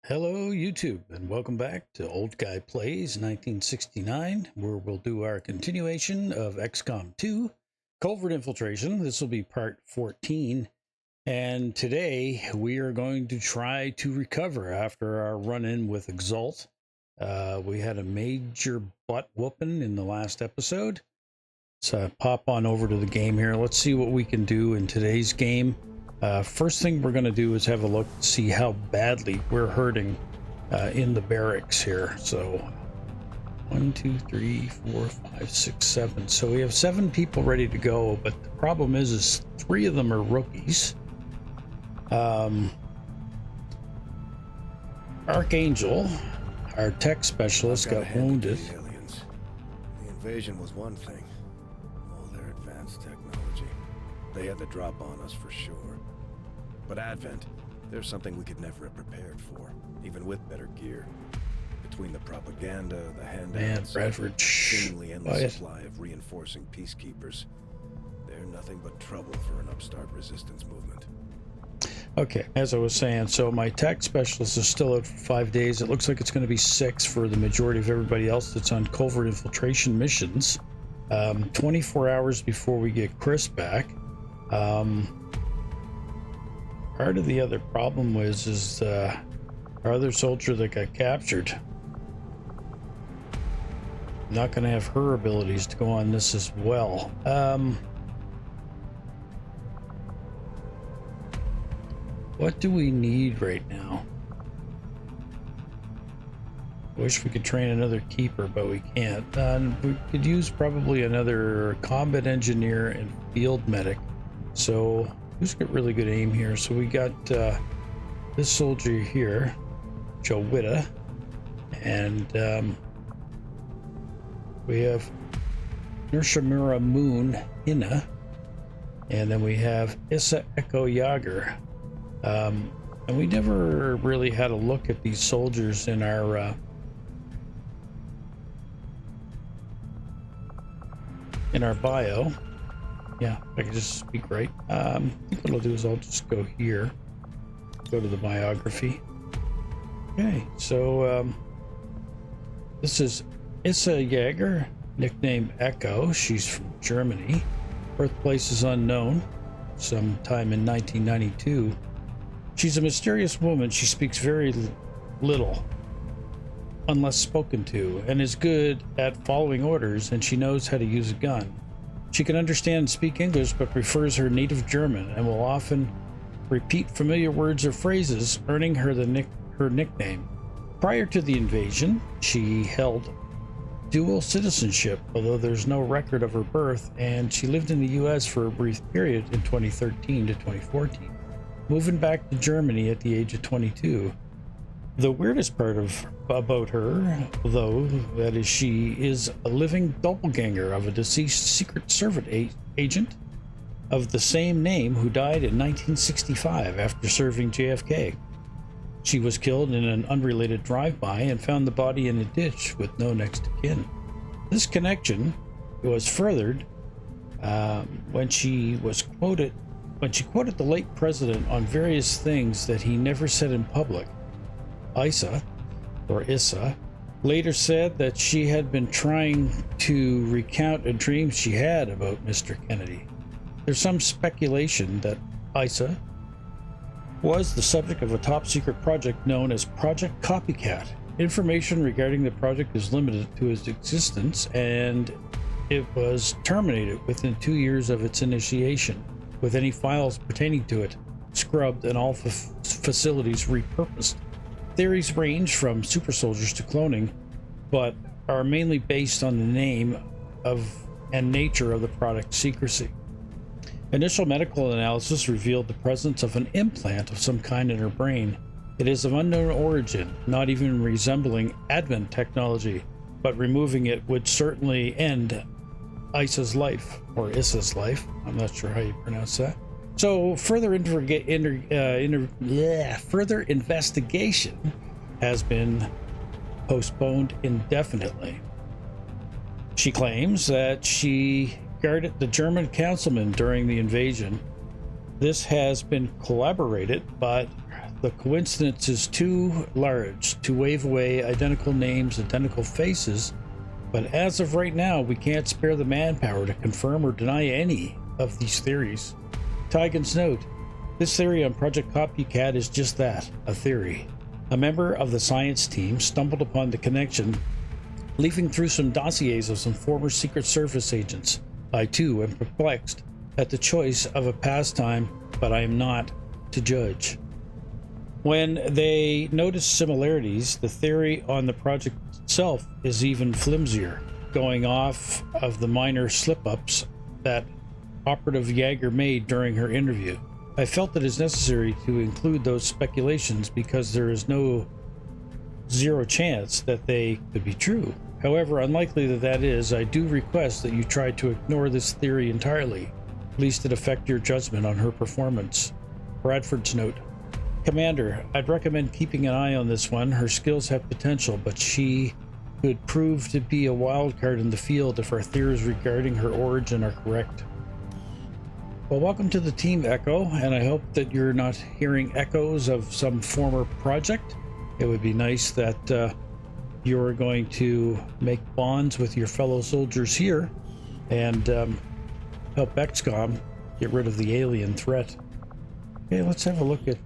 Hello YouTube and welcome back to Old Guy Plays 1969, where we'll do our continuation of XCOM 2 Covert Infiltration. This will be part 14, and today we are going to try to recover after our run-in with Exalt. We had a major butt whooping in the last episode, so pop on over to the game here. Let's see what we can do in today's game. First thing we're going to do is have a look to see how badly we're hurting in the barracks here. So 1, 2, 3, 4, 5, 6, 7. So we have 7 people ready to go, but the problem is 3 of them are rookies. Archangel, our tech specialist, got wounded. The aliens. The invasion was one thing. All their advanced technology. They had the drop on us for sure. But Advent, there's something we could never have prepared for, even with better gear. Between the propaganda, the handouts, seemingly endless supply of reinforcing peacekeepers, they're nothing but trouble for an upstart resistance movement. Okay, as I was saying, so my tech specialist is still out for 5 days. It looks like it's going to be 6 for the majority of everybody else that's on covert infiltration missions. 24 hours before we get Chris back. Part of the other problem is our other soldier that got captured. I'm not going to have her abilities to go on this as well. What do we need right now? Wish we could train another keeper, but we can't. We could use probably another combat engineer and field medic. So who's got really good aim here? So we got this soldier here, Jowita, and we have Nurshimura Moon Hina, and then we have Issa Echo Yager. And we never really had a look at these soldiers in our bio. Yeah, I can just speak right. I think what I'll do is I'll just go here, go to the biography. Okay, so this is Issa Jaeger, nickname Echo. She's from Germany. Birthplace is unknown, sometime in 1992. She's a mysterious woman. She speaks very little, unless spoken to, and is good at following orders, and she knows how to use a gun. She can understand and speak English, but prefers her native German and will often repeat familiar words or phrases, earning her her nickname. Prior to the invasion, she held dual citizenship, although there's no record of her birth, and she lived in the U.S. for a brief period in 2013 to 2014, moving back to Germany at the age of 22. The weirdest part about her, though, that is she is a living doppelganger of a deceased Secret Service agent of the same name who died in 1965 after serving JFK. She was killed in an unrelated drive-by and found the body in a ditch with no next of kin. This connection was furthered when she quoted the late president on various things that he never said in public. Issa later said that she had been trying to recount a dream she had about Mr. Kennedy. There's some speculation that Issa was the subject of a top-secret project known as Project Copycat. Information regarding the project is limited to its existence, and it was terminated within 2 years of its initiation, with any files pertaining to it scrubbed and all facilities repurposed. Theories range from super soldiers to cloning, but are mainly based on the name of and nature of the product's secrecy. Initial medical analysis revealed the presence of an implant of some kind in her brain. It is of unknown origin, not even resembling Advent technology, but removing it would certainly end Issa's life, or Issa's life. I'm not sure how you pronounce that. So further investigation has been postponed indefinitely. She claims that she guarded the German councilman during the invasion. This has been corroborated, but The coincidence is too large to wave away identical names, identical faces, but as of right now, we can't spare the manpower to confirm or deny any of these theories. Tygan's note: this theory on Project Copycat is just that, a theory. A member of the science team stumbled upon the connection, leafing through some dossiers of some former Secret Service agents. I too am perplexed at the choice of a pastime, but I am not to judge. When they notice similarities, the theory on the project itself is even flimsier, going off of the minor slip-ups that Operative Jaeger made during her interview. I felt it is necessary to include those speculations because there is zero chance that they could be true. However unlikely that is, I do request that you try to ignore this theory entirely, lest it affect your judgment on her performance. Bradford's note: Commander, I'd recommend keeping an eye on this one. Her skills have potential, but she could prove to be a wild card in the field if our theories regarding her origin are correct. Well, welcome to the team, Echo, and I hope that you're not hearing echoes of some former project. It would be nice that you're going to make bonds with your fellow soldiers here and help XCOM get rid of the alien threat. Okay, let's have a look at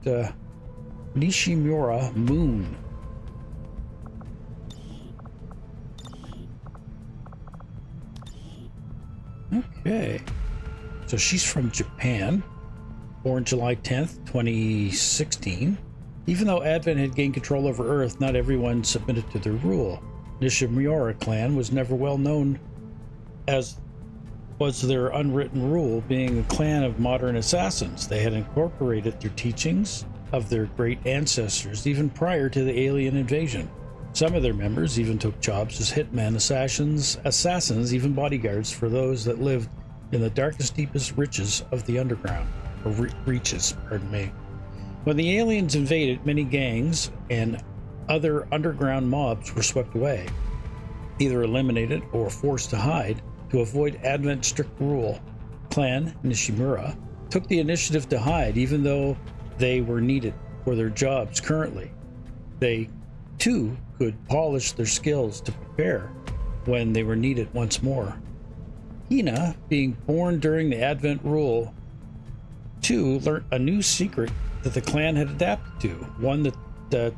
Nishimura Moon. Okay, so she's from Japan, born July 10th, 2016. Even though Advent had gained control over Earth, not everyone submitted to their rule. Nishimura clan was never well known, as was their unwritten rule, being a clan of modern assassins. They had incorporated their teachings of their great ancestors even prior to the alien invasion. Some of their members even took jobs as hitmen, assassins, even bodyguards for those that lived in the darkest, deepest reaches of the underground, or reaches, pardon me. When the aliens invaded, many gangs and other underground mobs were swept away, either eliminated or forced to hide to avoid Advent's strict rule. Clan Nishimura took the initiative to hide, even though they were needed for their jobs currently. They, too, could polish their skills to prepare when they were needed once more. Hina, being born during the Advent rule, too, learnt a new secret that the clan had adapted to, one that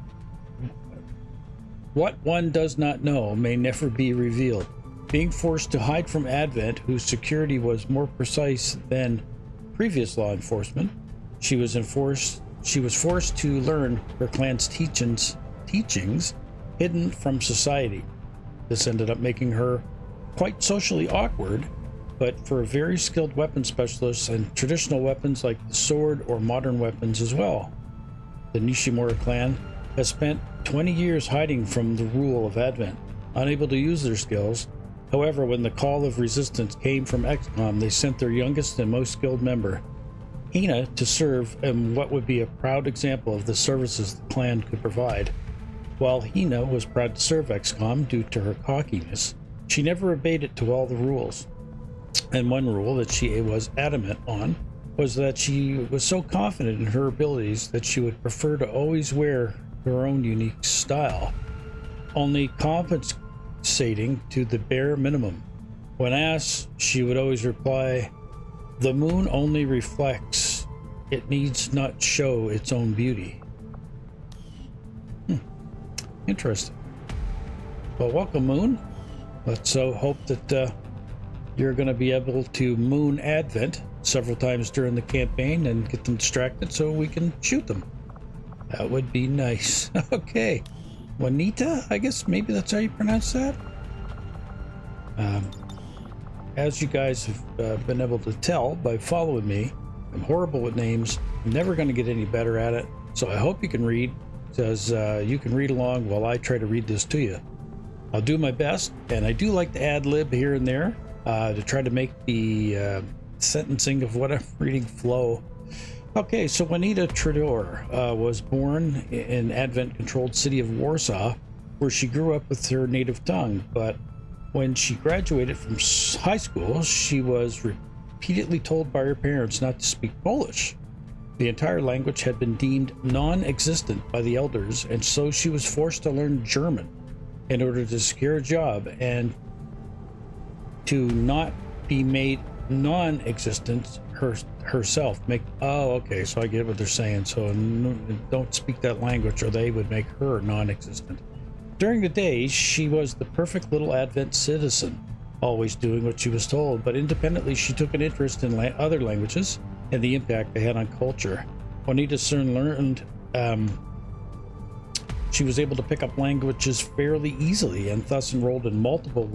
what one does not know may never be revealed. Being forced to hide from Advent, whose security was more precise than previous law enforcement, she was forced to learn her clan's teachings hidden from society. This ended up making her quite socially awkward, but for a very skilled weapon specialist and traditional weapons like the sword or modern weapons as well. The Nishimura clan has spent 20 years hiding from the rule of Advent, unable to use their skills. However, when the call of resistance came from XCOM, they sent their youngest and most skilled member, Hina, to serve in what would be a proud example of the services the clan could provide. While Hina was proud to serve XCOM due to her cockiness, she never obeyed it to all the rules. And one rule that she was adamant on was that she was so confident in her abilities that she would prefer to always wear her own unique style, only compensating to the bare minimum. When asked, she would always reply, "The moon only reflects. It needs not show its own beauty." Interesting. Well, welcome, Moon. Let's hope that you're going to be able to moon Advent several times during the campaign and get them distracted so we can shoot them. That would be nice. Okay. Juanita, I guess maybe that's how you pronounce that. As you guys have been able to tell by following me, I'm horrible with names. I'm never going to get any better at it. So I hope you can read, because you can read along while I try to read this to you. I'll do my best, and I do like to ad-lib here and there to try to make the sentencing of what I'm reading flow. Okay, so Juanita Tredor was born in Advent-controlled city of Warsaw, where she grew up with her native tongue, but when she graduated from high school, she was repeatedly told by her parents not to speak Polish. The entire language had been deemed non-existent by the elders, and so she was forced to learn German in order to secure a job and to not be made non-existent herself. Okay, so I get what they're saying. So don't speak that language or they would make her non-existent. During the day, she was the perfect little Advent citizen, always doing what she was told, but independently she took an interest in other languages and the impact they had on culture. Juanita soon learned she was able to pick up languages fairly easily and thus enrolled in multiple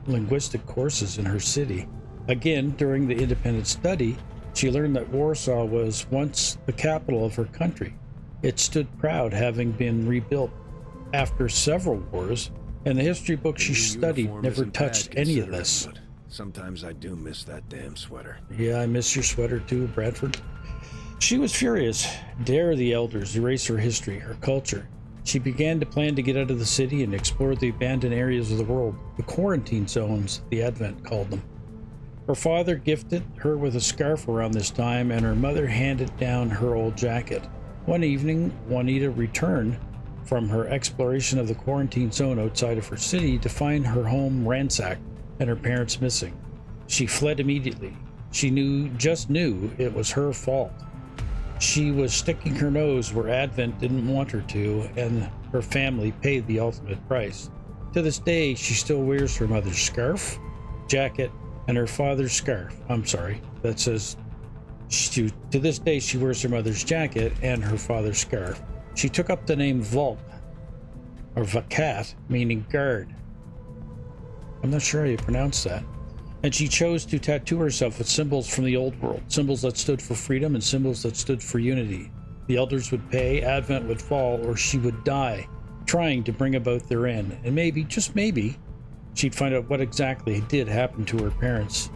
linguistic courses in her city. Again, during the independent study, she learned that Warsaw was once the capital of her country. It stood proud, having been rebuilt after several wars, and the history book she studied never touched any of this. Sometimes I do miss that damn sweater. Yeah, I miss your sweater too, Bradford. She was furious. Dare the elders erase her history, her culture. She began to plan to get out of the city and explore the abandoned areas of the world, the quarantine zones, the Advent called them. Her father gifted her with a scarf around this time, and her mother handed down her old jacket. One evening, Juanita returned from her exploration of the quarantine zone outside of her city to find her home ransacked and her parents missing. She fled immediately. She just knew it was her fault. She was sticking her nose where Advent didn't want her to, and her family paid the ultimate price. To this day, she still wears her mother's scarf, jacket, and her father's scarf. That says, to this day, she wears her mother's jacket and her father's scarf. She took up the name Volk, or Vakat, meaning guard. I'm not sure how you pronounce that. And she chose to tattoo herself with symbols from the old world, symbols that stood for freedom and symbols that stood for unity. The elders would pay, Advent would fall, or she would die, trying to bring about their end. And maybe, just maybe, she'd find out what exactly did happen to her parents.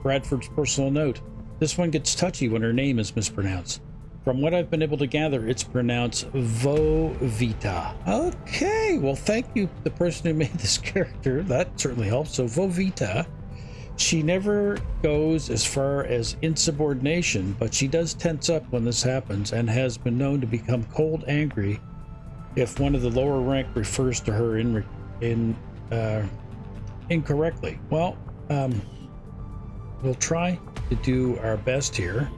Bradford's personal note. This one gets touchy when her name is mispronounced. From what I've been able to gather, it's pronounced Vovita. Okay, well, thank you, the person who made this character. That certainly helps. So Vovita. She never goes as far as insubordination, but she does tense up when this happens and has been known to become cold angry if one of the lower rank refers to her incorrectly. Well, we'll try to do our best here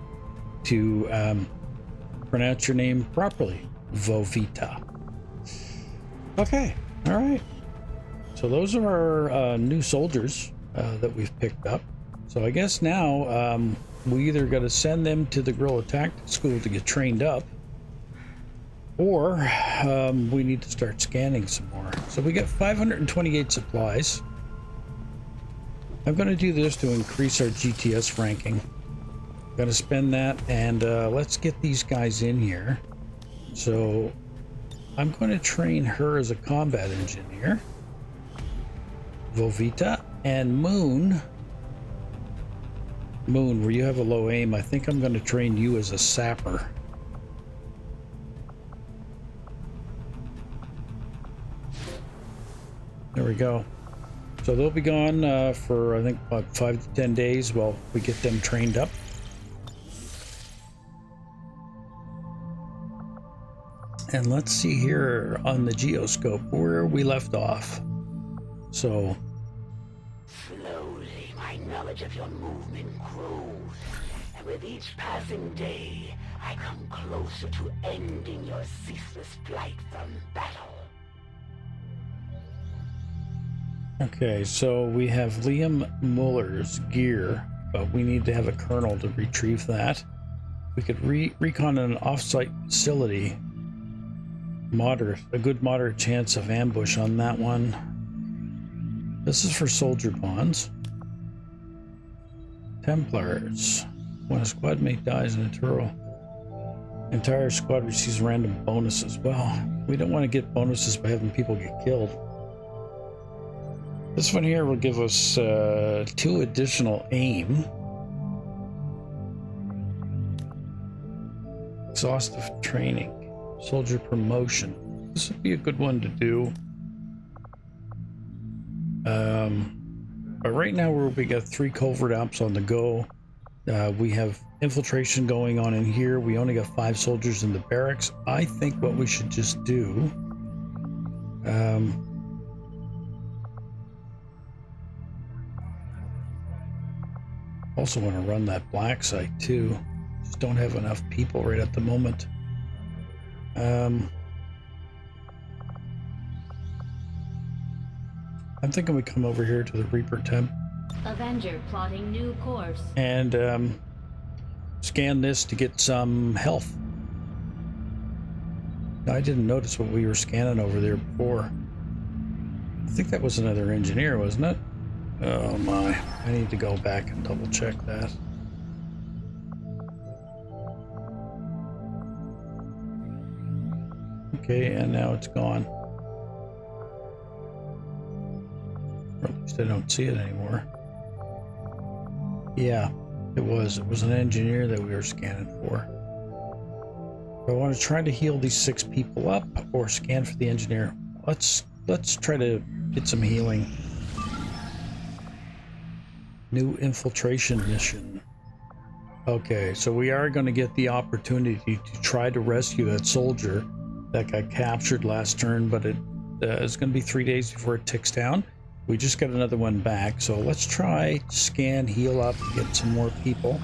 to pronounce your name properly. Vovita. Okay, all right. So those are our new soldiers that we've picked up. So I guess now we either got to send them to the guerrilla tactics school to get trained up, or we need to start scanning some more. So we got 528 supplies. I'm going to do this to increase our GTS ranking. Got to spend that, and let's get these guys in here. So I'm going to train her as a combat engineer. Vovita. And Moon, where you have a low aim, I think I'm going to train you as a sapper. There we go. So they'll be gone for, I think, about 5 to 10 days while we get them trained up. And let's see here on the geoscope where we left off. So slowly, my knowledge of your movement grows, and with each passing day, I come closer to ending your ceaseless flight from battle. Okay, so we have Liam Muller's gear, but we need to have a colonel to retrieve that. We could recon an off-site facility. A good moderate chance of ambush on that one. This is for soldier bonds. Templars. When a squad mate dies in a turtle, entire squad receives random bonuses. Well, we don't want to get bonuses by having people get killed. This one here will give us 2 additional aim. Exhaustive training. Soldier promotion. This would be a good one to do. But right now we got 3 covert ops on the go. We have infiltration going on in here. We only got 5 soldiers in the barracks. I think what we should just do, also want to run that black site too. Just don't have enough people right at the moment. I'm thinking we come over here to the Reaper Temp. Avenger plotting new course. And scan this to get some health. I didn't notice what we were scanning over there before. I think that was another engineer, wasn't it? Oh my, I need to go back and double check that. Okay, and now it's gone. Or at least I don't see it anymore. Yeah, it was an engineer that we were scanning for. I want to try to heal these 6 people up or scan for the engineer. Let's try to get some healing. New infiltration mission. Okay, so we are going to get the opportunity to try to rescue that soldier that got captured last turn, but it's going to be 3 days before it ticks down. We just got another one back, so let's try to scan, heal up, get some more people.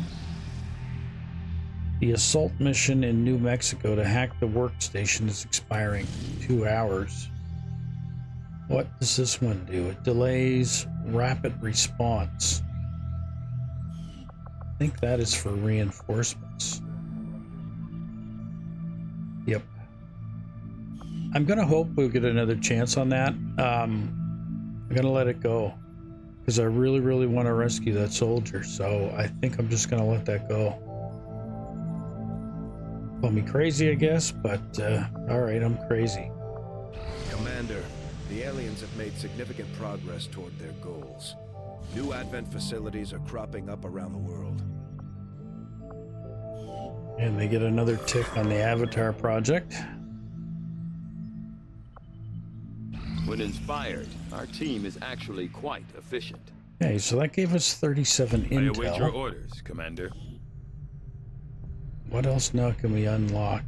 The assault mission in New Mexico to hack the workstation is expiring in 2 hours. What does this one do? It delays rapid response. I think that is for reinforcements. Yep. I'm gonna hope we'll get another chance on that. I'm gonna let it go because I really want to rescue that soldier, so I think I'm just gonna let that go. Call me crazy, I guess, but alright, I'm crazy. Commander, the aliens have made significant progress toward their goals. New Advent facilities are cropping up around the world. And they get another tick on the Avatar project. When inspired, our team is actually quite efficient. Okay, so that gave us 37 I await your intel. orders, Commander. What else now can we unlock?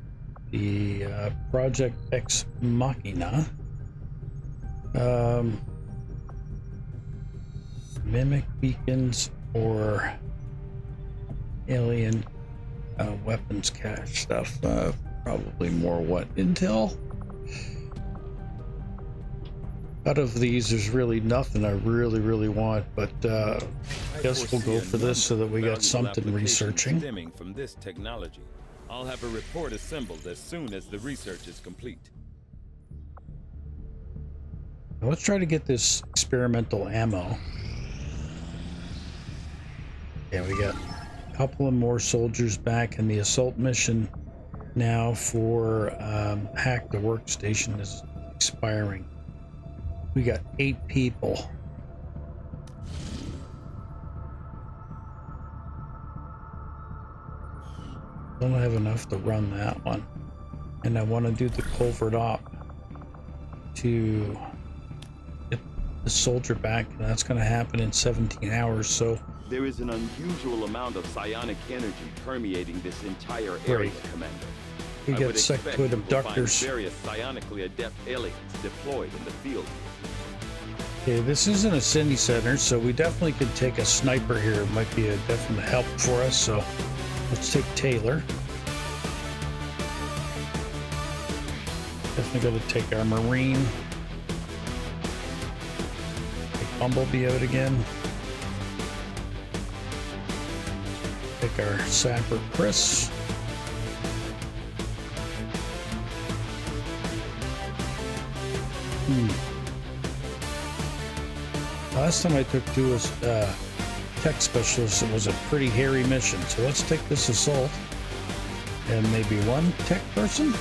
The Project Ex Machina. Mimic beacons or alien weapons cache stuff. Probably more what? Intel? Out of these, there's really nothing I really want, but I guess we'll go for this so that we got something researching. Stemming from this technology. I'll have a report assembled as soon as the research is complete. Now let's try to get this experimental ammo. Yeah, we got a couple of more soldiers back in the assault mission now for hack the workstation is expiring. We got 8 people. Don't have enough to run that one. And I want to do the covert op to get the soldier back, and that's going to happen in 17 hours, so... There is an unusual amount of psionic energy permeating this entire area, Commander. We got sectoid abductors. Various psionically adept aliens deployed in the field. Okay, this isn't a Cindy Center, so we definitely could take a sniper here. It might be a definite help for us, so let's take Taylor. Definitely got to take our Marine. Take Bumblebee out again. Take our Sapper Chris. Last time I took 2 tech specialists, it was a pretty hairy mission. So let's take this assault and maybe 1 tech person.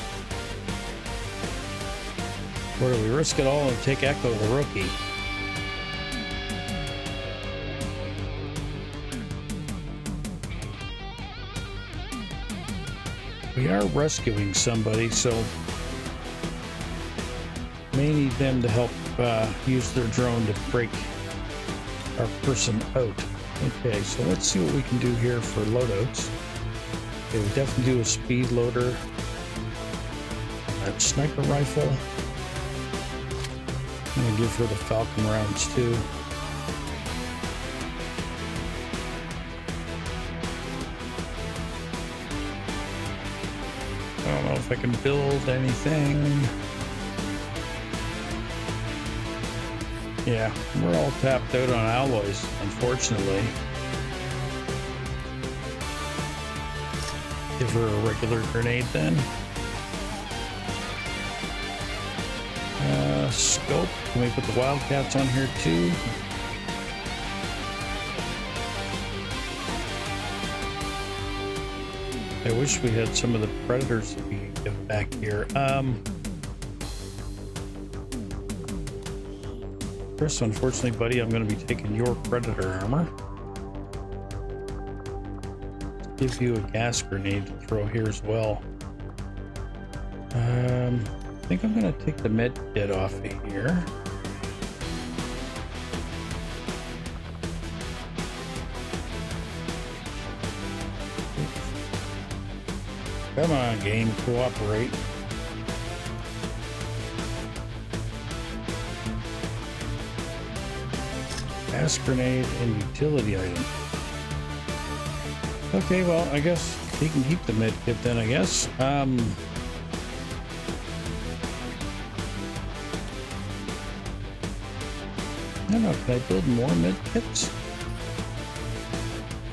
Or do we risk it all and take Echo the rookie? We are rescuing somebody, so may need them to help use their drone to break our person out. Okay, so let's see what we can do here for loadouts. Okay, we definitely do a speed loader. That sniper rifle. I'm gonna give her the Falcon rounds too. I don't know if I can build anything. Yeah, we're all tapped out on alloys, unfortunately. Give her a regular grenade then. Scope. Can we put the Wildcats on here too? I wish we had some of the Predators that we could give back here. Chris, unfortunately, buddy, I'm going to be taking your Predator armor. Give you a gas grenade to throw here as well. I think I'm going to take the med kit off of here. Come on, game, cooperate. Gas grenade and utility item. Okay, well, I guess he can keep the med kit then, I guess. I don't know, can I build more med kits?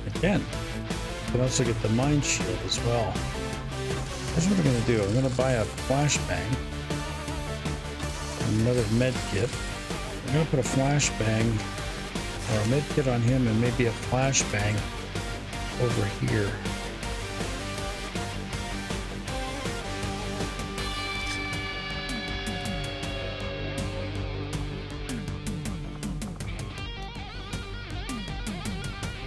I can. I can also get the mine shield as well. Here's what I'm going to do. I'm going to buy a flashbang. Another med kit. I'm going to put a flashbang or a med kit on him and maybe a flashbang over here.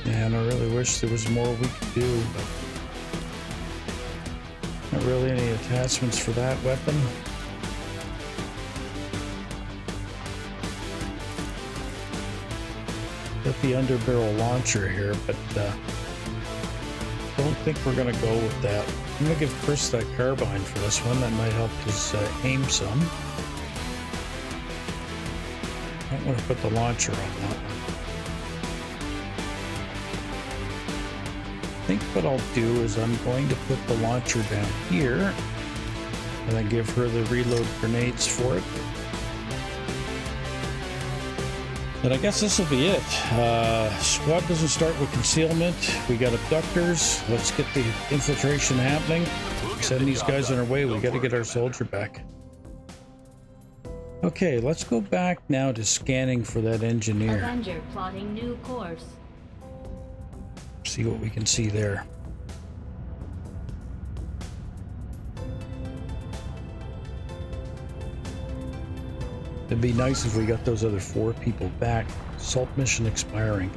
And I really wish there was more we could do, but not really any attachments for that weapon. Got the underbarrel launcher here, but don't think we're gonna go with that. I'm gonna give Chris that carbine for this one. That might help his aim some. I don't want to put the launcher on that one. I think what I'll do is I'm going to put the launcher down here and then give her the reload grenades for it. And I guess this will be it. Squad doesn't start with concealment. We got abductors. Let's get the infiltration happening. Send these guys on our way. We got to get our soldier back. Okay, let's go back now to scanning for that engineer. Avenger plotting new course. See what we can see there. It'd be nice if we got those other 4 people back. Assault mission expiring.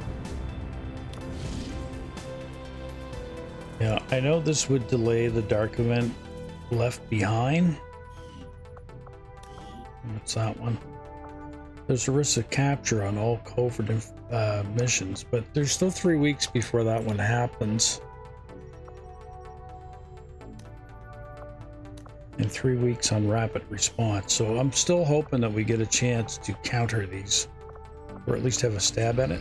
Yeah, I know this would delay the dark event left behind. What's that one? There's a risk of capture on all covert missions, but there's still 3 weeks before that one happens. And 3 weeks on rapid response. So I'm still hoping that we get a chance to counter these, or at least have a stab at it.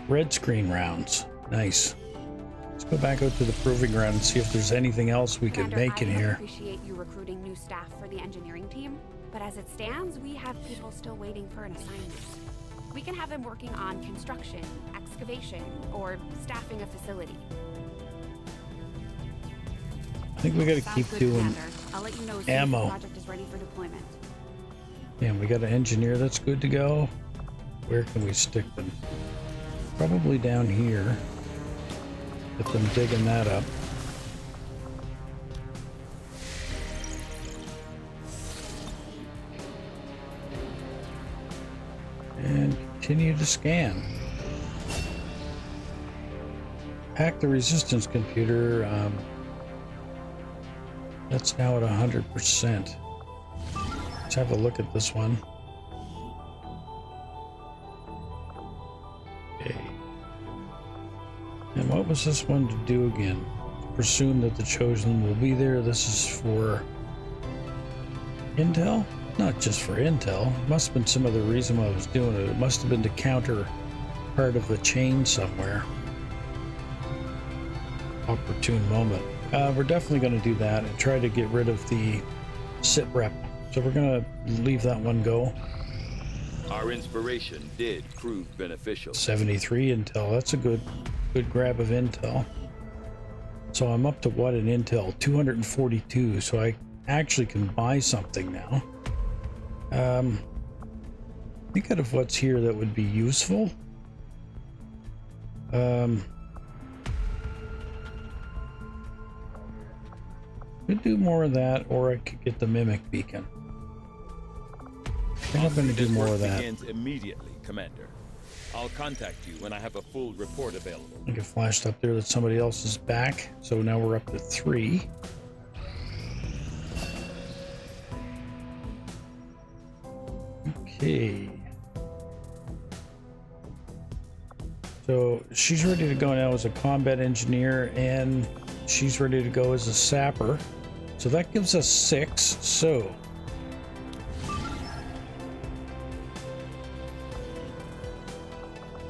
Red screen rounds. Nice. Let's go back out to the proving ground and see if there's anything else we can make in here. I appreciate you recruiting new staff for the engineering team, but as it stands, we have people still waiting for an assignment. We can have them working on construction, excavation, or staffing a facility. I think we gotta keep doing I'll let you know as ammo. soon as the project is ready for deployment. Yeah, we got an engineer that's good to go. Where can we stick them? Probably down here. Get them digging that up. And continue to scan. Hack the resistance computer. That's now at 100%. Let's have a look at this one. Okay. And well, what was this one to do again? Presume that the Chosen will be there. This is for intel? Not just for intel. Must have been some other reason why I was doing it. It must have been to counter part of the chain somewhere. Opportune moment. We're definitely going to do that and try to get rid of the sit rep. So we're going to leave that one go. Our inspiration did prove beneficial. 73 intel. That's a good grab of intel. So I'm up to what in intel? 242. So I actually can buy something now. Think out of what's here that would be useful. Could do more of that, or I could get the mimic beacon. I think I'm going to do more of that. Begins immediately, Commander. I'll contact you when I have a full report available. I get flashed up there that somebody else is back, so now we're up to 3. Okay. So she's ready to go now as a combat engineer, and she's ready to go as a sapper. So that gives us 6. So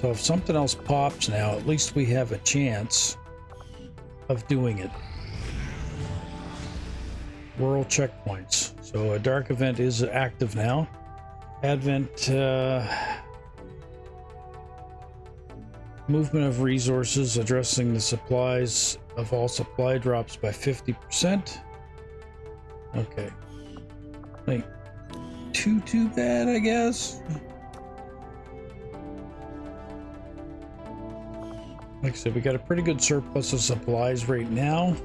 if something else pops now, at least we have a chance of doing it. World checkpoints. So a dark event is active now. Advent movement of resources, addressing the supplies of all supply drops by 50%. Okay. Like, too bad, I guess. Like I said, we got a pretty good surplus of supplies right now.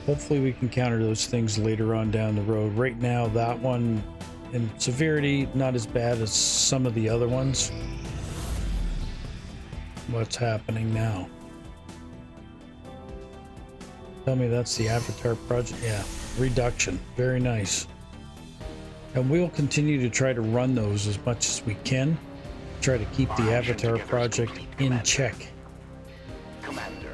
Hopefully we can counter those things later on down the road. Right now, that one in severity, not as bad as some of the other ones. What's happening now? Tell me that's the Avatar project. Yeah, reduction. Very nice. And we'll continue to try to run those as much as we can. Try to keep the Avatar project in check. Commander,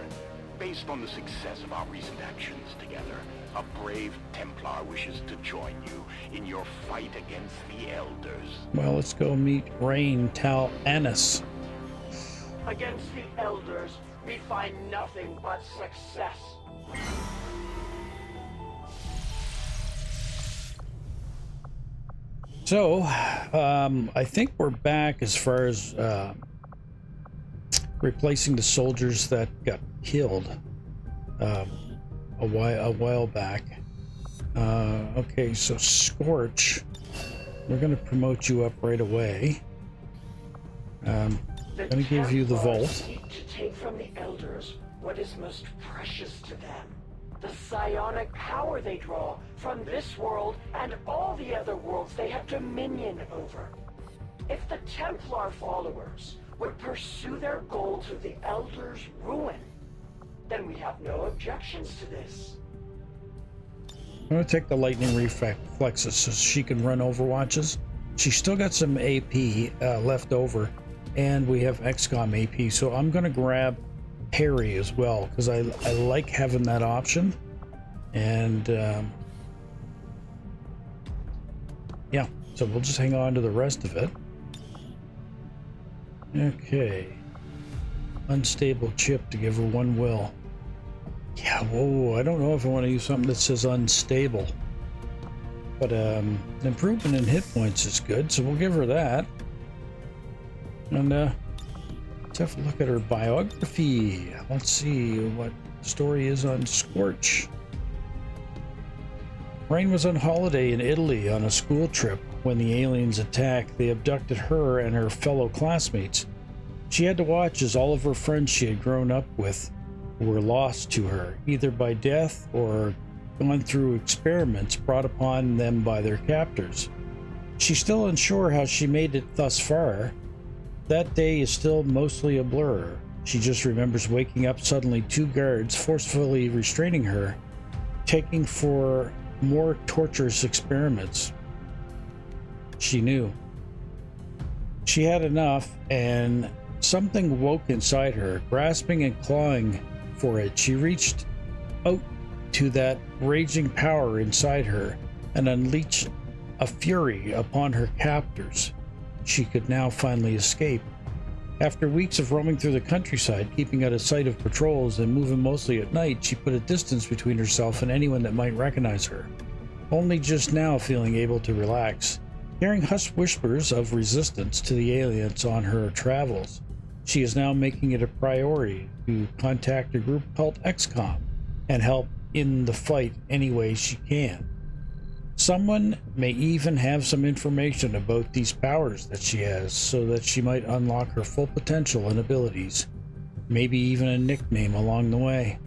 based on the success of our recent actions together, a brave Templar wishes to join you in your fight against the Elders. Well, let's go meet Rain Tal Annis. Against the Elders, we find nothing but success. So, I think we're back as far as replacing the soldiers that got killed a while back. Okay, so Scorch, we're going to promote you up right away. I'm going to give you the vault. Seek to take from the Elders what is most precious to them. The psionic power they draw from this world and all the other worlds they have dominion over. If the Templar followers would pursue their goal to the Elders' ruin, then we have no objections to this. I'm going to take the lightning reflexes so she can run overwatches. She's still got some AP left over, and we have XCOM AP, so I'm going to grab Harry as well, because I like having that option. And yeah, so we'll just hang on to the rest of it. Okay. Unstable chip to give her 1 will. Yeah, whoa, I don't know if I want to use something that says unstable. But improvement in hit points is good, so we'll give her that. And let's have a look at her biography. Let's see what the story is on Scorch. Rain was on holiday in Italy on a school trip when the aliens attacked. They abducted her and her fellow classmates. She had to watch as all of her friends she had grown up with were lost to her, either by death or gone through experiments brought upon them by their captors. She's still unsure how she made it thus far. That day is still mostly a blur. She just remembers waking up suddenly 2 guards forcefully restraining her, taking for more torturous experiments. She knew. She had enough, and something woke inside her, grasping and clawing for it. She reached out to that raging power inside her and unleashed a fury upon her captors. She could now finally escape. After weeks of roaming through the countryside, keeping out of sight of patrols and moving mostly at night, she put a distance between herself and anyone that might recognize her. Only just now feeling able to relax, hearing hushed whispers of resistance to the aliens on her travels. She is now making it a priority to contact a group called XCOM and help in the fight any way she can. Someone may even have some information about these powers that she has, so that she might unlock her full potential and abilities. Maybe even a nickname along the way.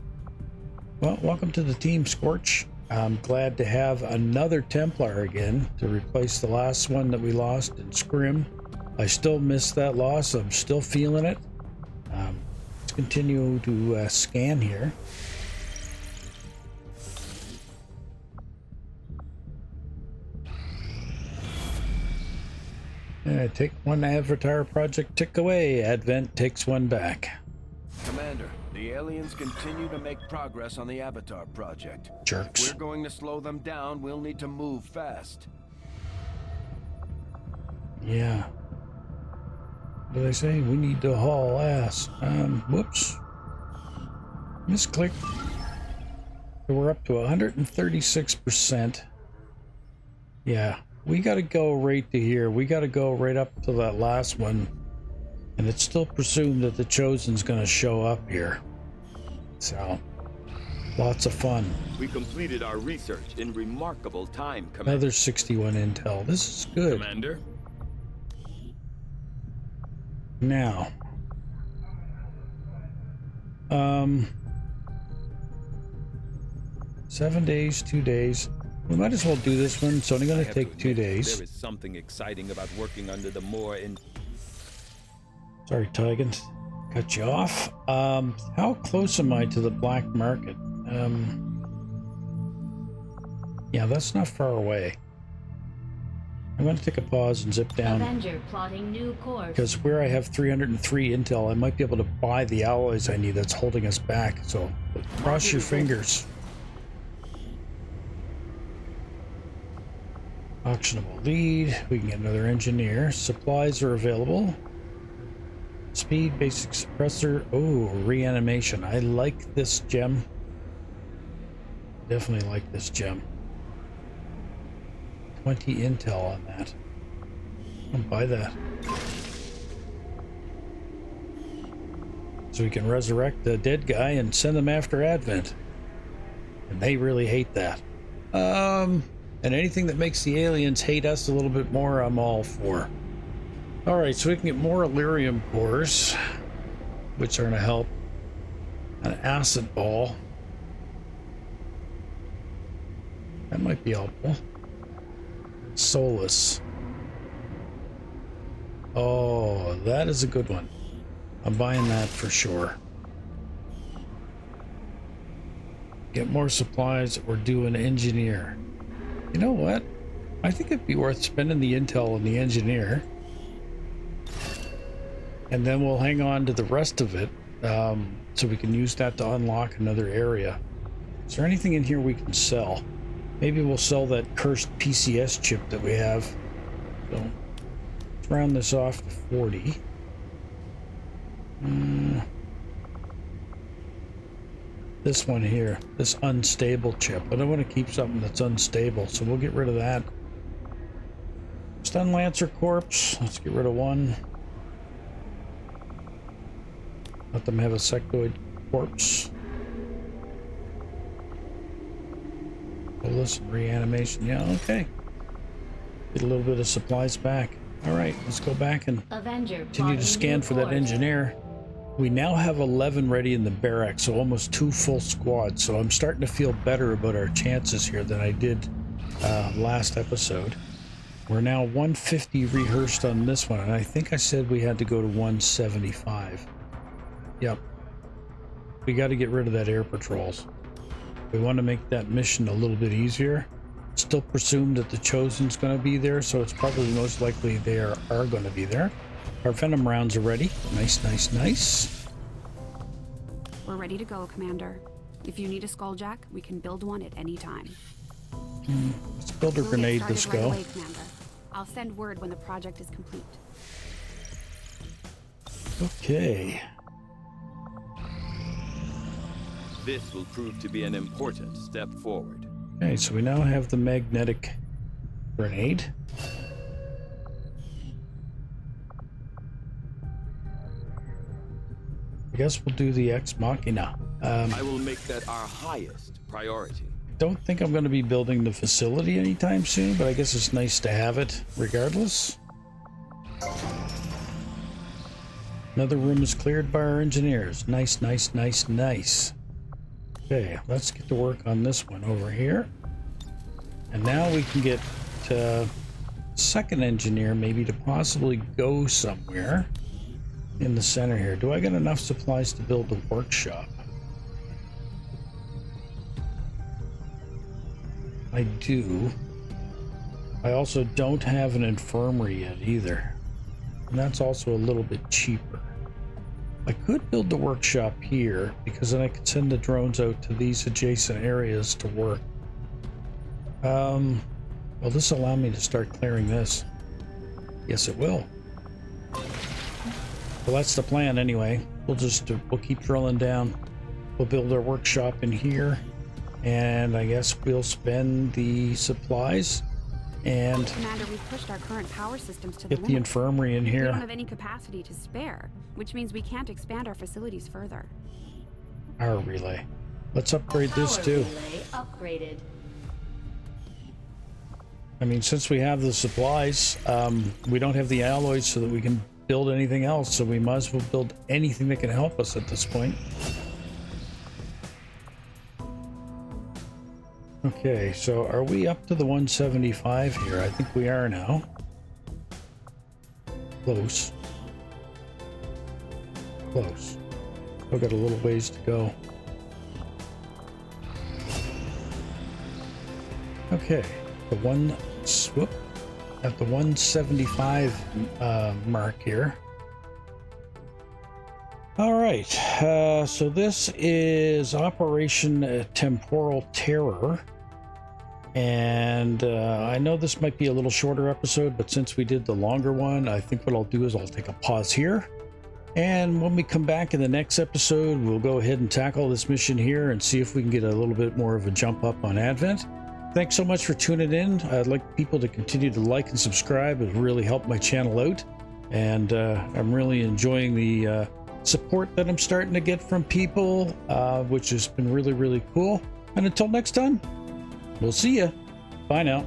Well, welcome to the team, Scorch. I'm glad to have another Templar again to replace the last one that we lost in Scrim. I still miss that loss. I'm still feeling it. Let's continue to scan here. Take one Avatar project tick away. Advent takes one back. Commander, the aliens continue to make progress on the Avatar project. Jerks. If we're going to slow them down, we'll need to move fast. Yeah. What do they say? We need to haul ass. Whoops. Misclick. So we're up to 136%. Yeah. We gotta go right to here. We gotta go right up to that last one. And it's still presumed that the Chosen's gonna show up here. So, lots of fun. We completed our research in remarkable time, Commander. Another 61 intel. This is good. Commander. Now. 7 days, 2 days. We might as well do this one. It's only going to take 2 days. There is something exciting about working under the more in... Sorry, Tigans. Cut you off. How close am I to the black market? Yeah, that's not far away. I'm going to take a pause and zip down. Avenger plotting new course. Because where I have 303 intel, I might be able to buy the alloys I need that's holding us back. So cross your fingers. Auctionable lead. We can get another engineer. Supplies are available. Speed, basic suppressor. Oh, reanimation. I like this gem. Definitely like this gem. 20 intel on that. I'll buy that. So we can resurrect the dead guy and send them after Advent. And they really hate that. And anything that makes the aliens hate us a little bit more, I'm all for. Alright, so we can get more Illyrium cores, which are going to help. An acid ball. That might be helpful. Solus. Oh, that is a good one. I'm buying that for sure. Get more supplies or do an engineer. You know what? I think it'd be worth spending the intel on the engineer. And then we'll hang on to the rest of it, so we can use that to unlock another area. Is there anything in here we can sell? Maybe we'll sell that cursed PCS chip that we have. So let's round this off to 40. This one here, this unstable chip. I don't want to keep something that's unstable, so we'll get rid of that. Stun Lancer Corpse. Let's get rid of one. Let them have a sectoid corpse. Listen, reanimation. Yeah, okay. Get a little bit of supplies back. All right, let's go back and continue to scan for that engineer. We now have 11 ready in the barracks, so almost 2 full squads. So I'm starting to feel better about our chances here than I did last episode. We're now 150 rehearsed on this one, and I think I said we had to go to 175. Yep. We got to get rid of that air patrols. We want to make that mission a little bit easier. Still presume that the Chosen's going to be there, so it's probably most likely they are going to be there. Our venom rounds are ready. Nice, nice, nice. We're ready to go, Commander. If you need a skulljack, we can build one at any time. Let's build a We'll grenade get to started go. right away, Commander. I'll send word when the project is complete. Okay. This will prove to be an important step forward. Okay, so we now have the magnetic grenade. I guess we'll do the Ex Machina. I will make that our highest priority. Don't think I'm going to be building the facility anytime soon, but I guess it's nice to have it regardless. Another room is cleared by our engineers. Nice, nice, nice, nice. Okay, let's get to work on this one over here. And now we can get second engineer maybe to possibly go somewhere in the center here. Do I got enough supplies to build the workshop? I do. I also don't have an infirmary yet either. And that's also a little bit cheaper. I could build the workshop here because then I could send the drones out to these adjacent areas to work. Will this allow me to start clearing this? Yes, it will. Well, that's the plan anyway. We'll keep drilling down. We'll build our workshop in here. And I guess we'll spend the supplies and Commander, we've pushed our current power systems to get the the limit. infirmary in We here. don't have any capacity to spare, which means we can't expand our facilities further. Power relay. Let's upgrade this Power too. relay upgraded. I mean, since we have the supplies, we don't have the alloys so that we can build anything else. So we might as well build anything that can help us at this point. Okay, so are we up to the 175 here? I think we are now. Close. Close. We've got a little ways to go. Okay, at the 175 mark here. All right, so this is Operation Temporal Terror. And I know this might be a little shorter episode, but since we did the longer one, I think what I'll do is I'll take a pause here. And when we come back in the next episode, we'll go ahead and tackle this mission here and see if we can get a little bit more of a jump up on Advent. Thanks so much for tuning in. I'd like people to continue to like and subscribe. It really helped my channel out. And I'm really enjoying the support that I'm starting to get from people, which has been really, really cool. And until next time, we'll see ya. Bye now.